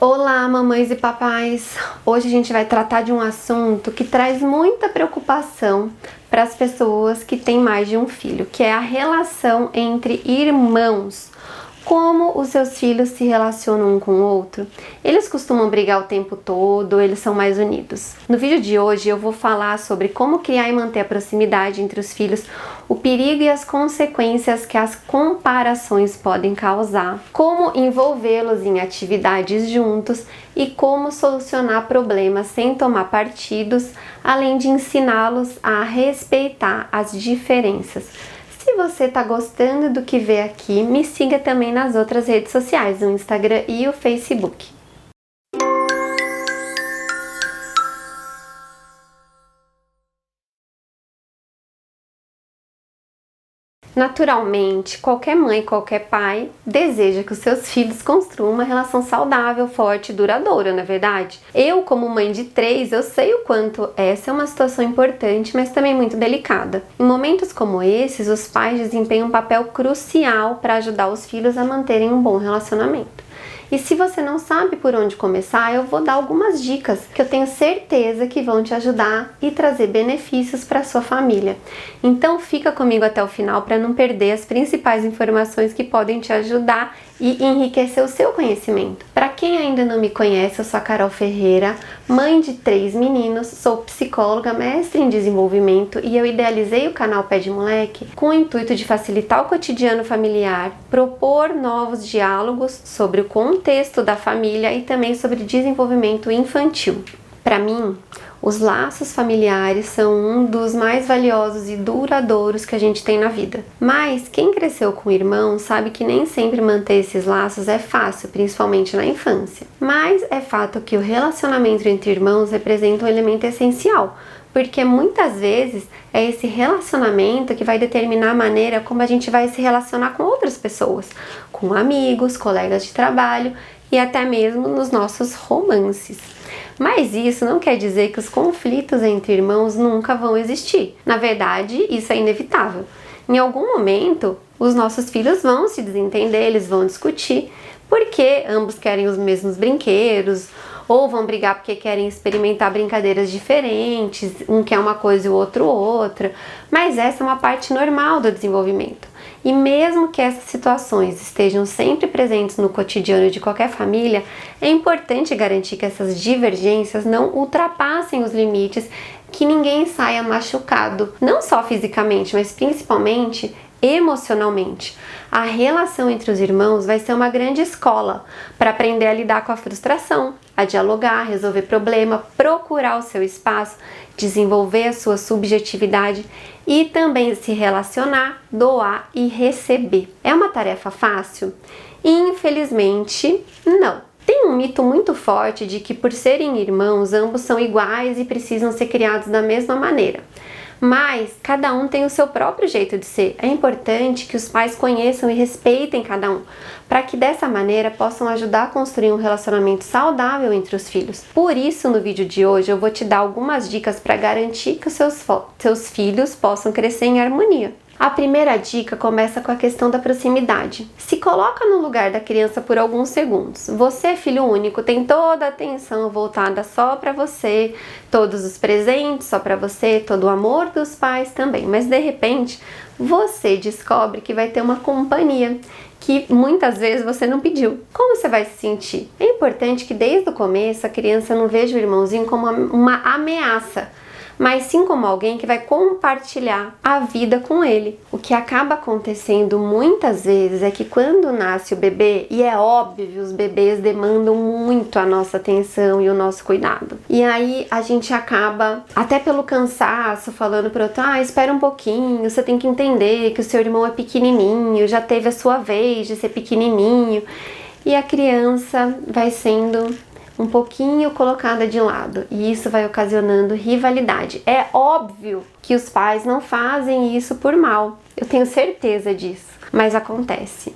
Olá, mamães e papais! Hoje a gente vai tratar de um assunto que traz muita preocupação para as pessoas que têm mais de um filho, que é a relação entre irmãos. Como os seus filhos se relacionam um com o outro? Eles costumam brigar o tempo todo, eles são mais unidos. No vídeo de hoje eu vou falar sobre como criar e manter a proximidade entre os filhos, o perigo e as consequências que as comparações podem causar, como envolvê-los em atividades juntos e como solucionar problemas sem tomar partidos, além de ensiná-los a respeitar as diferenças. Se você está gostando do que vê aqui, me siga também nas outras redes sociais, no Instagram e o Facebook. Naturalmente, qualquer mãe, qualquer pai deseja que os seus filhos construam uma relação saudável, forte e duradoura, não é verdade? Eu, como mãe de 3, eu sei o quanto essa é uma situação importante, mas também muito delicada. Em momentos como esses, os pais desempenham um papel crucial para ajudar os filhos a manterem um bom relacionamento. E se você não sabe por onde começar, eu vou dar algumas dicas que eu tenho certeza que vão te ajudar e trazer benefícios para a sua família. Então fica comigo até o final para não perder as principais informações que podem te ajudar e enriquecer o seu conhecimento. Para quem ainda não me conhece, eu sou a Carol Ferreira, mãe de 3 meninos, sou psicóloga, mestre em desenvolvimento e eu idealizei o canal Pé de Moleque com o intuito de facilitar o cotidiano familiar, propor novos diálogos sobre o contexto da família e também sobre desenvolvimento infantil. Para mim, os laços familiares são um dos mais valiosos e duradouros que a gente tem na vida. Mas quem cresceu com irmãos sabe que nem sempre manter esses laços é fácil, principalmente na infância. Mas é fato que o relacionamento entre irmãos representa um elemento essencial, porque muitas vezes é esse relacionamento que vai determinar a maneira como a gente vai se relacionar com outras pessoas, com amigos, colegas de trabalho e até mesmo nos nossos romances. Mas isso não quer dizer que os conflitos entre irmãos nunca vão existir. Na verdade, isso é inevitável. Em algum momento, os nossos filhos vão se desentender, eles vão discutir, porque ambos querem os mesmos brinquedos, ou vão brigar porque querem experimentar brincadeiras diferentes, um quer uma coisa e o outro outra. Mas essa é uma parte normal do desenvolvimento. E mesmo que essas situações estejam sempre presentes no cotidiano de qualquer família, é importante garantir que essas divergências não ultrapassem os limites, que ninguém saia machucado, não só fisicamente, mas principalmente emocionalmente. A relação entre os irmãos vai ser uma grande escola para aprender a lidar com a frustração, a dialogar, resolver problema, procurar o seu espaço, desenvolver a sua subjetividade e também se relacionar, doar e receber. É uma tarefa fácil? Infelizmente, não. Tem um mito muito forte de que por serem irmãos, ambos são iguais e precisam ser criados da mesma maneira. Mas cada um tem o seu próprio jeito de ser. É importante que os pais conheçam e respeitem cada um, para que dessa maneira possam ajudar a construir um relacionamento saudável entre os filhos. Por isso, no vídeo de hoje, eu vou te dar algumas dicas para garantir que os seus filhos possam crescer em harmonia. A primeira dica começa com a questão da proximidade. Se coloca no lugar da criança por alguns segundos. Você é filho único, tem toda a atenção voltada só para você, todos os presentes só para você, todo o amor dos pais também. Mas de repente, você descobre que vai ter uma companhia que muitas vezes você não pediu. Como você vai se sentir? É importante que desde o começo a criança não veja o irmãozinho como uma ameaça, mas sim como alguém que vai compartilhar a vida com ele. O que acaba acontecendo muitas vezes é que quando nasce o bebê, e é óbvio, os bebês demandam muito a nossa atenção e o nosso cuidado. E aí a gente acaba, até pelo cansaço, falando pro outro, espera um pouquinho, você tem que entender que o seu irmão é pequenininho, já teve a sua vez de ser pequenininho. E a criança vai sendo um pouquinho colocada de lado e isso vai ocasionando rivalidade. É óbvio que os pais não fazem isso por mal, eu tenho certeza disso, mas acontece.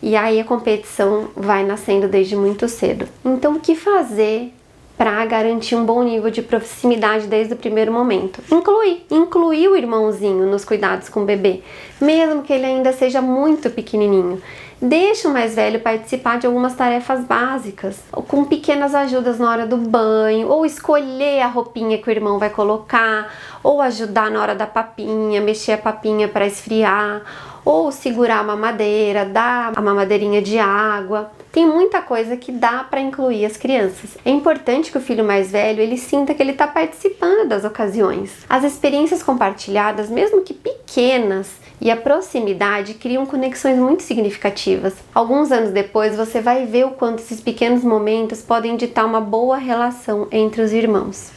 E aí a competição vai nascendo desde muito cedo. Então o que fazer para garantir um bom nível de proximidade desde o primeiro momento? Incluir o irmãozinho nos cuidados com o bebê, mesmo que ele ainda seja muito pequenininho. Deixa o mais velho participar de algumas tarefas básicas, com pequenas ajudas na hora do banho, ou escolher a roupinha que o irmão vai colocar, ou ajudar na hora da papinha, mexer a papinha para esfriar, ou segurar a mamadeira, dar a mamadeirinha de água. Tem muita coisa que dá para incluir as crianças. É importante que o filho mais velho ele sinta que ele está participando das ocasiões. As experiências compartilhadas, mesmo que pequenas, e a proximidade criam conexões muito significativas. Alguns anos depois você vai ver o quanto esses pequenos momentos podem ditar uma boa relação entre os irmãos.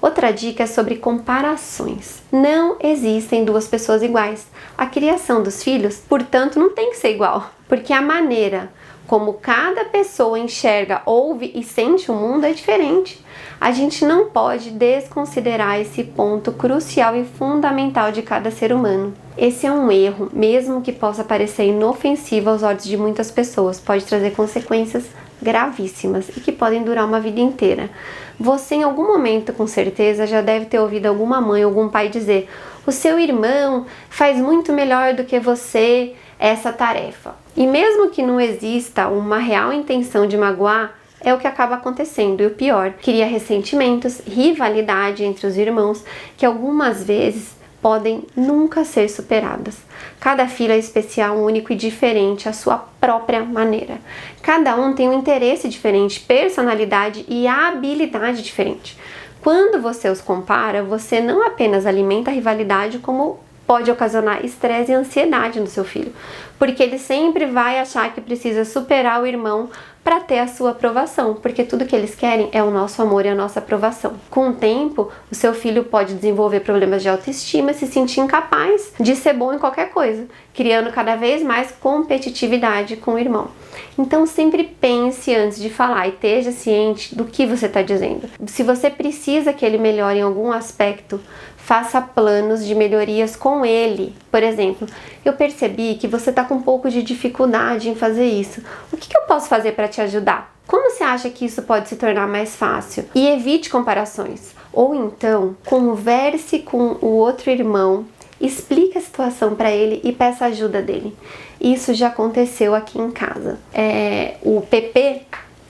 Outra dica é sobre comparações. Não existem duas pessoas iguais. A criação dos filhos, portanto, não tem que ser igual, porque a maneira como cada pessoa enxerga, ouve e sente o mundo é diferente. A gente não pode desconsiderar esse ponto crucial e fundamental de cada ser humano. Esse é um erro, mesmo que possa parecer inofensivo aos olhos de muitas pessoas, pode trazer consequências gravíssimas e que podem durar uma vida inteira. Você em algum momento, com certeza, já deve ter ouvido alguma mãe ou algum pai dizer: o seu irmão faz muito melhor do que você essa tarefa. E mesmo que não exista uma real intenção de magoar, é o que acaba acontecendo. E o pior, cria ressentimentos, rivalidade entre os irmãos, que algumas vezes podem nunca ser superadas. Cada filho é especial, único e diferente à sua própria maneira. Cada um tem um interesse diferente, personalidade e habilidade diferente. Quando você os compara, você não apenas alimenta a rivalidade, como pode ocasionar estresse e ansiedade no seu filho, porque ele sempre vai achar que precisa superar o irmão para ter a sua aprovação, porque tudo que eles querem é o nosso amor e a nossa aprovação. Com o tempo, o seu filho pode desenvolver problemas de autoestima e se sentir incapaz de ser bom em qualquer coisa, criando cada vez mais competitividade com o irmão. Então sempre pense antes de falar e esteja ciente do que você está dizendo. Se você precisa que ele melhore em algum aspecto, faça planos de melhorias com ele. Por exemplo, eu percebi que você está com um pouco de dificuldade em fazer isso. O que eu posso fazer para te ajudar? Como você acha que isso pode se tornar mais fácil? E evite comparações. Ou então, converse com o outro irmão, explique a situação para ele e peça ajuda dele. Isso já aconteceu aqui em casa. O Pepe,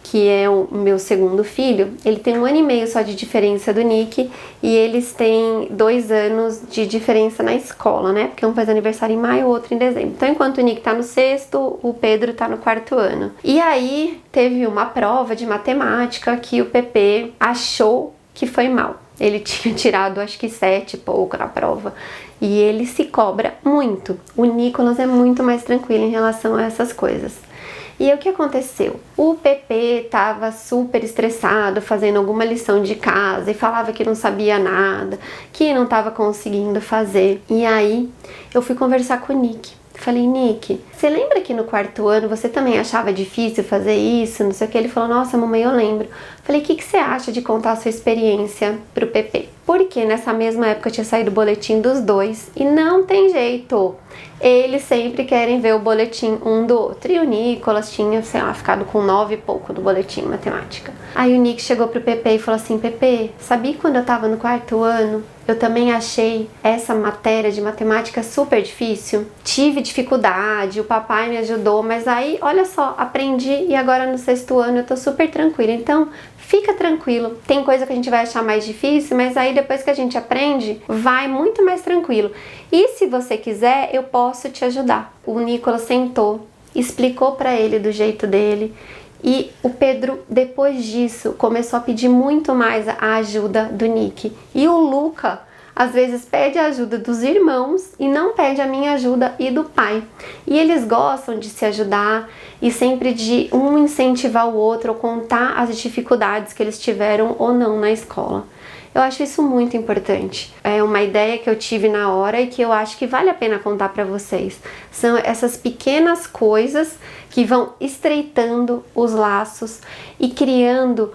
que é o meu segundo filho, ele tem 1 ano e meio só de diferença do Nick e eles têm 2 anos de diferença na escola, né? Porque um faz aniversário em maio, o outro em dezembro. Então, enquanto o Nick tá no 6º, o Pedro tá no 4º ano. E aí, teve uma prova de matemática que o Pepe achou que foi mal. Ele tinha tirado acho que 7 e pouco na prova. E ele se cobra muito. O Nicolas é muito mais tranquilo em relação a essas coisas. E aí, o que aconteceu? O Pepe estava super estressado fazendo alguma lição de casa e falava que não sabia nada, que não estava conseguindo fazer. E aí eu fui conversar com o Nick. Falei: Nick, você lembra que no 4º ano você também achava difícil fazer isso? Não sei o que. Ele falou: nossa, mamãe, eu lembro. Falei: o que você acha de contar a sua experiência pro Pepe? Porque nessa mesma época tinha saído o boletim dos dois e não tem jeito. Eles sempre querem ver o boletim um do outro. E o Nicolas tinha, sei lá, ficado com 9 e pouco do boletim em matemática. Aí o Nick chegou pro Pepe e falou assim: Pepe, sabia quando eu tava no 4º ano? Eu também achei essa matéria de matemática super difícil. Tive dificuldade, o papai me ajudou, mas aí, olha só, aprendi e agora no 6º ano eu tô super tranquila. Então, fica tranquilo. Tem coisa que a gente vai achar mais difícil, mas aí depois que a gente aprende, vai muito mais tranquilo. E se você quiser, eu posso te ajudar. O Nicolas sentou, explicou pra ele do jeito dele. E o Pedro, depois disso, começou a pedir muito mais a ajuda do Nick. E o Luca, às vezes, pede a ajuda dos irmãos e não pede a minha ajuda e do pai. E eles gostam de se ajudar e sempre de um incentivar o outro ou contar as dificuldades que eles tiveram ou não na escola. Eu acho isso muito importante. É uma ideia que eu tive na hora e que eu acho que vale a pena contar para vocês. São essas pequenas coisas que vão estreitando os laços e criando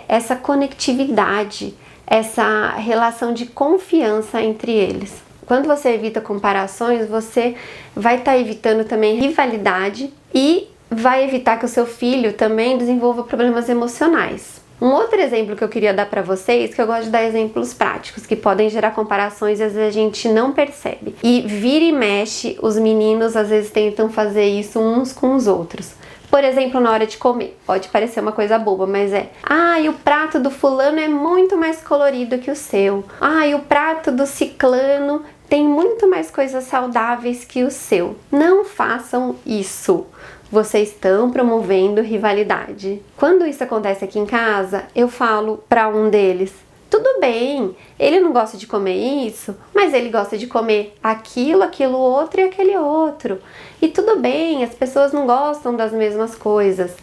essa conectividade, essa relação de confiança entre eles. Quando você evita comparações, você vai estar evitando também rivalidade e vai evitar que o seu filho também desenvolva problemas emocionais. Um outro exemplo que eu queria dar para vocês, que eu gosto de dar exemplos práticos, que podem gerar comparações e às vezes a gente não percebe. E vira e mexe, os meninos às vezes tentam fazer isso uns com os outros. Por exemplo, na hora de comer, pode parecer uma coisa boba, mas e o prato do fulano é muito mais colorido que o seu. E o prato do ciclano tem muito mais coisas saudáveis que o seu. Não façam isso. Vocês estão promovendo rivalidade. Quando isso acontece aqui em casa, eu falo para um deles: tudo bem, ele não gosta de comer isso, mas ele gosta de comer aquilo outro e aquele outro. E tudo bem, as pessoas não gostam das mesmas coisas.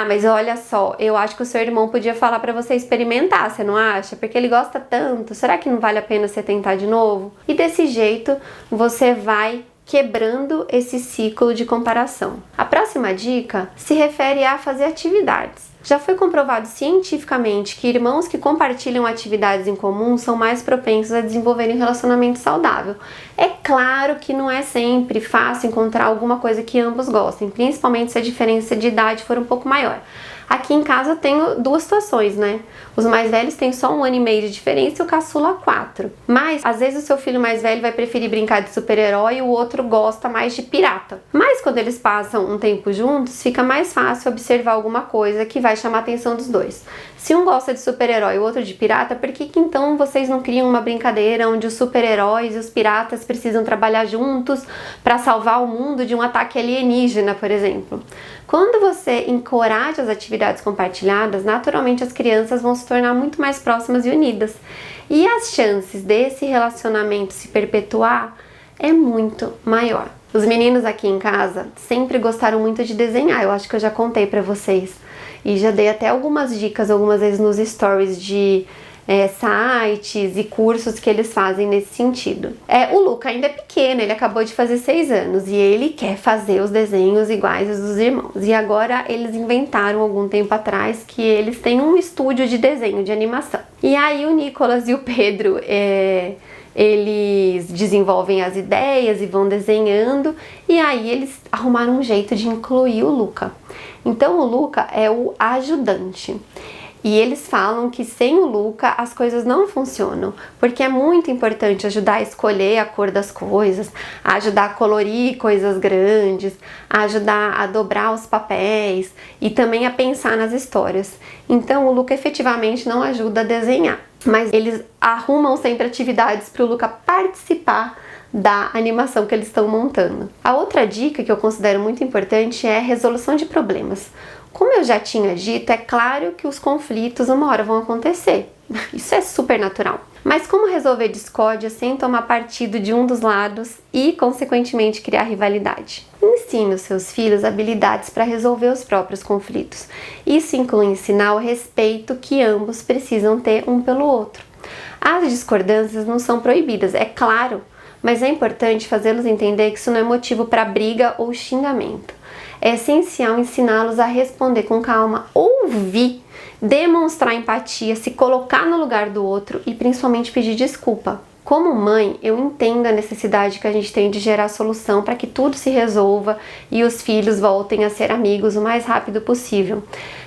Mas olha só, eu acho que o seu irmão podia falar para você experimentar, você não acha? Porque ele gosta tanto, será que não vale a pena você tentar de novo? E desse jeito, você vai quebrando esse ciclo de comparação. A próxima dica se refere a fazer atividades. Já foi comprovado cientificamente que irmãos que compartilham atividades em comum são mais propensos a desenvolverem um relacionamento saudável. É claro que não é sempre fácil encontrar alguma coisa que ambos gostem, principalmente se a diferença de idade for um pouco maior. Aqui em casa eu tenho duas situações, né? Os mais velhos têm só 1 ano e meio de diferença e o caçula 4. Mas, às vezes, o seu filho mais velho vai preferir brincar de super-herói e o outro gosta mais de pirata. Mas, quando eles passam um tempo juntos, fica mais fácil observar alguma coisa que vai chamar a atenção dos dois. Se um gosta de super-herói e o outro de pirata, por que então vocês não criam uma brincadeira onde os super-heróis e os piratas precisam trabalhar juntos para salvar o mundo de um ataque alienígena, por exemplo? Quando você encoraja as atividades compartilhadas, naturalmente as crianças vão se tornar muito mais próximas e unidas. E as chances desse relacionamento se perpetuar é muito maior. Os meninos aqui em casa sempre gostaram muito de desenhar, eu acho que eu já contei pra vocês. E já dei até algumas dicas, algumas vezes nos stories de sites e cursos que eles fazem nesse sentido. O Luca ainda é pequeno, ele acabou de fazer 6 anos e ele quer fazer os desenhos iguais aos dos irmãos. E agora eles inventaram algum tempo atrás que eles têm um estúdio de desenho, de animação. E aí o Nicolas e o Pedro, eles desenvolvem as ideias e vão desenhando, e aí eles arrumaram um jeito de incluir o Luca. Então o Luca é o ajudante. E eles falam que sem o Luca as coisas não funcionam, porque é muito importante ajudar a escolher a cor das coisas, a ajudar a colorir coisas grandes, a ajudar a dobrar os papéis e também a pensar nas histórias. Então o Luca efetivamente não ajuda a desenhar, mas eles arrumam sempre atividades para o Luca participar da animação que eles estão montando. A outra dica que eu considero muito importante é a resolução de problemas. Como eu já tinha dito, é claro que os conflitos uma hora vão acontecer. Isso é super natural. Mas como resolver discórdia sem tomar partido de um dos lados e, consequentemente, criar rivalidade? Ensine os seus filhos habilidades para resolver os próprios conflitos. Isso inclui ensinar o respeito que ambos precisam ter um pelo outro. As discordâncias não são proibidas, é claro, mas é importante fazê-los entender que isso não é motivo para briga ou xingamento. É essencial ensiná-los a responder com calma, ouvir, demonstrar empatia, se colocar no lugar do outro e principalmente pedir desculpa. Como mãe, eu entendo a necessidade que a gente tem de gerar solução para que tudo se resolva e os filhos voltem a ser amigos o mais rápido possível.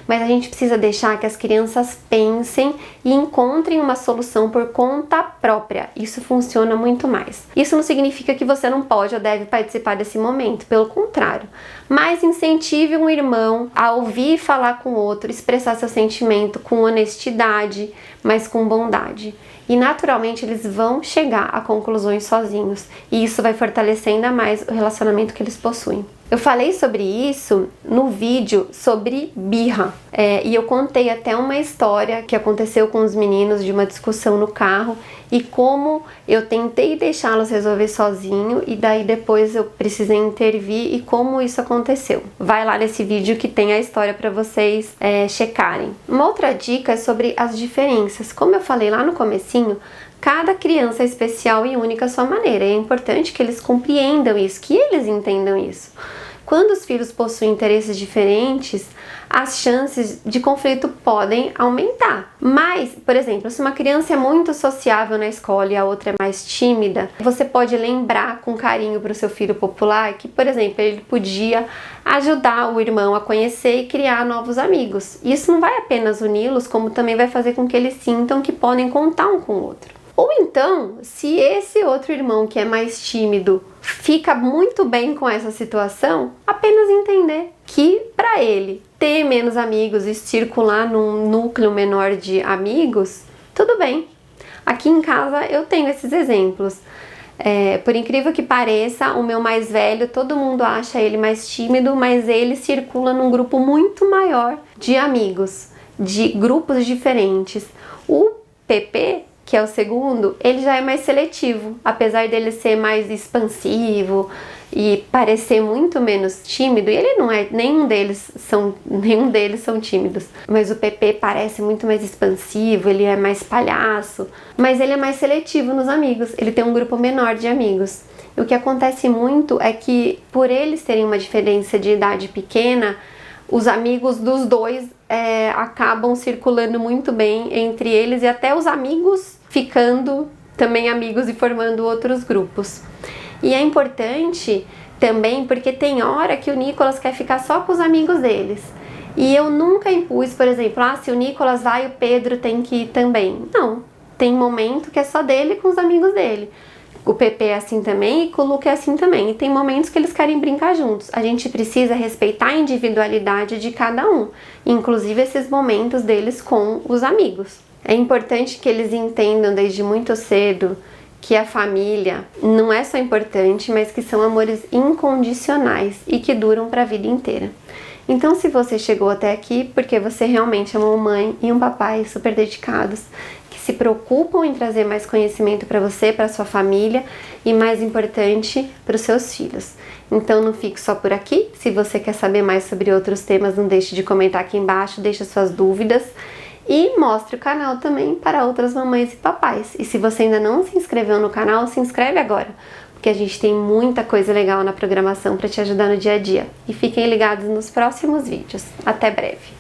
Mas a gente precisa deixar que as crianças pensem e encontrem uma solução por conta própria. Isso funciona muito mais. Isso não significa que você não pode ou deve participar desse momento, pelo contrário. Mas incentive um irmão a ouvir e falar com o outro, expressar seu sentimento com honestidade, mas com bondade. E naturalmente eles vão chegar a conclusões sozinhos. E isso vai fortalecer ainda mais o relacionamento que eles possuem. Eu falei sobre isso no vídeo sobre birra. E eu contei até uma história que aconteceu com os meninos de uma discussão no carro e como eu tentei deixá-los resolver sozinho e daí depois eu precisei intervir e como isso aconteceu. Vai lá nesse vídeo que tem a história para vocês checarem. Uma outra dica é sobre as diferenças. Como eu falei lá no comecinho, cada criança é especial e única à sua maneira. É importante que eles compreendam isso, que eles entendam isso. Quando os filhos possuem interesses diferentes, as chances de conflito podem aumentar. Mas, por exemplo, se uma criança é muito sociável na escola e a outra é mais tímida, você pode lembrar com carinho para o seu filho popular que, por exemplo, ele podia ajudar o irmão a conhecer e criar novos amigos. Isso não vai apenas uni-los, como também vai fazer com que eles sintam que podem contar um com o outro. Ou então, se esse outro irmão que é mais tímido fica muito bem com essa situação, apenas entender que para ele ter menos amigos e circular num núcleo menor de amigos, tudo bem. Aqui em casa eu tenho esses exemplos. Por incrível que pareça, o meu mais velho, todo mundo acha ele mais tímido, mas ele circula num grupo muito maior de amigos, de grupos diferentes. O PP, que é o segundo, ele já é mais seletivo, apesar dele ser mais expansivo e parecer muito menos tímido, e ele não é, nenhum deles são tímidos, mas o PP parece muito mais expansivo, ele é mais palhaço, mas ele é mais seletivo nos amigos, ele tem um grupo menor de amigos. E o que acontece muito é que, por eles terem uma diferença de idade pequena, os amigos dos dois acabam circulando muito bem entre eles e até os amigos ficando também amigos e formando outros grupos. E é importante também porque tem hora que o Nicolas quer ficar só com os amigos deles. E eu nunca impus, por exemplo, se o Nicolas vai, o Pedro tem que ir também. Não, tem momento que é só dele com os amigos dele. O PP é assim também e com o Luca é assim também. E tem momentos que eles querem brincar juntos. A gente precisa respeitar a individualidade de cada um, inclusive esses momentos deles com os amigos. É importante que eles entendam desde muito cedo que a família não é só importante, mas que são amores incondicionais e que duram para a vida inteira. Então, se você chegou até aqui, porque você realmente é uma mãe e um papai super dedicados, que se preocupam em trazer mais conhecimento para você, para sua família e, mais importante, para os seus filhos. Então, não fique só por aqui. Se você quer saber mais sobre outros temas, não deixe de comentar aqui embaixo, deixe suas dúvidas. E mostre o canal também para outras mamães e papais. E se você ainda não se inscreveu no canal, se inscreve agora, porque a gente tem muita coisa legal na programação para te ajudar no dia a dia. E fiquem ligados nos próximos vídeos. Até breve!